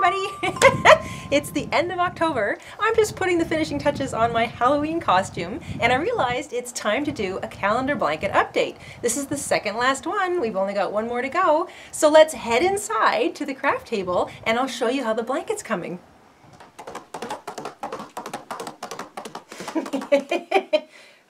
everybody! It's the end of October. I'm just putting the finishing touches on my Halloween costume, and I realized it's time to do a calendar blanket update. This is the second last one. We've only got one more to go. So let's head inside to the craft table and I'll show you how the blanket's coming.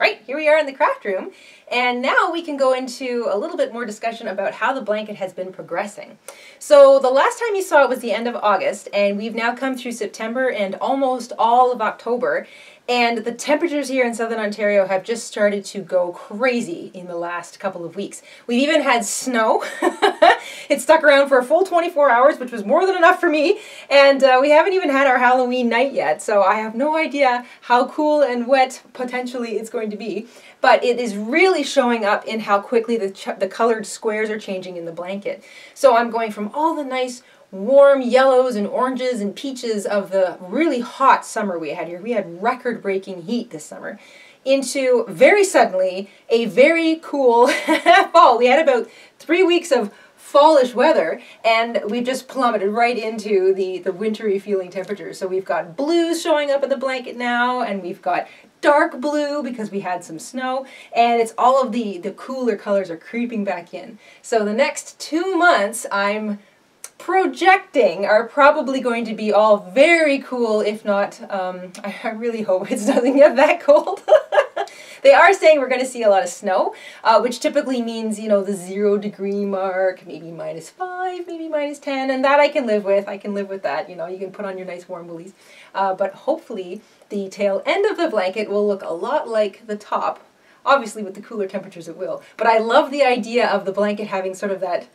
Right, here we are in the craft room, and now we can go into a little bit more discussion about how the blanket has been progressing. So the last time you saw it was the end of August, and we've now come through September and almost all of October, and the temperatures here in Southern Ontario have just started to go crazy in the last couple of weeks. We've even had snow. It stuck around for a full 24 hours, which was more than enough for me, and we haven't even had our Halloween night yet, so I have no idea how cool and wet potentially it's going to be, but it is really showing up in how quickly the colored squares are changing in the blanket. So I'm going from all the nice warm yellows and oranges and peaches of the really hot summer we had here. We had record-breaking heat this summer, into very suddenly a very cool fall. We had about 3 weeks of fallish weather, and we've just plummeted right into the wintry feeling temperatures. So we've got blues showing up in the blanket now, and we've got dark blue because we had some snow, and it's all of the cooler colors are creeping back in. So the next 2 months I'm projecting are probably going to be all very cool, if not, I really hope it doesn't get that cold. They are saying we're going to see a lot of snow, which typically means, you know, the 0-degree mark, maybe -5, maybe -10, and that I can live with. I can live with that, you know, you can put on your nice warm woolies. But hopefully the tail end of the blanket will look a lot like the top. Obviously with the cooler temperatures it will. But I love the idea of the blanket having sort of that,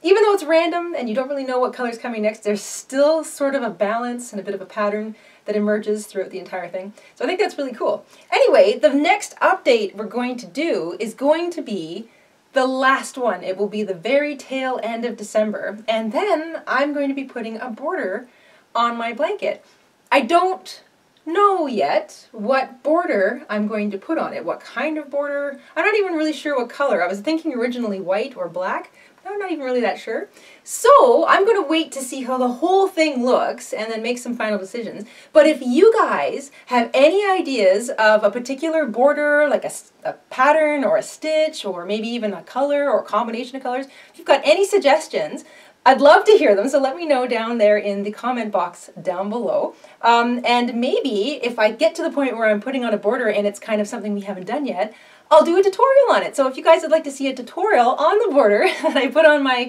even though it's random and you don't really know what color's coming next, there's still sort of a balance and a bit of a pattern that emerges throughout the entire thing. So I think that's really cool. Anyway, the next update we're going to do is going to be the last one. It will be the very tail end of December, and then I'm going to be putting a border on my blanket. I don't know yet what border I'm going to put on it, what kind of border. I'm not even really sure what color. I was thinking originally white or black. I'm not even really that sure. So I'm going to wait to see how the whole thing looks and then make some final decisions. But if you guys have any ideas of a particular border, like a pattern or a stitch or maybe even a color or a combination of colors, if you've got any suggestions, I'd love to hear them, so let me know down there in the comment box down below. And maybe if I get to the point where I'm putting on a border and it's kind of something we haven't done yet, I'll do a tutorial on it. So if you guys would like to see a tutorial on the border that I put on my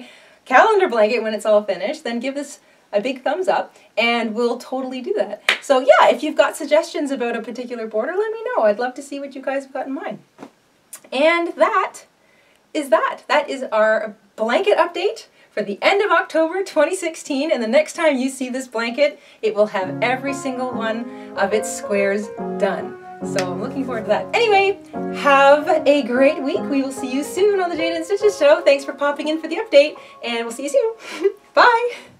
calendar blanket when it's all finished, then give this a big thumbs up and we'll totally do that. So yeah, if you've got suggestions about a particular border, let me know. I'd love to see what you guys have got in mind. And that is that. That is our blanket update for the end of October 2016, and the next time you see this blanket, it will have every single one of its squares done. So I'm looking forward to that. Anyway, have a great week. We will see you soon on the Jayda InStitches show. Thanks for popping in for the update, and we'll see you soon. Bye!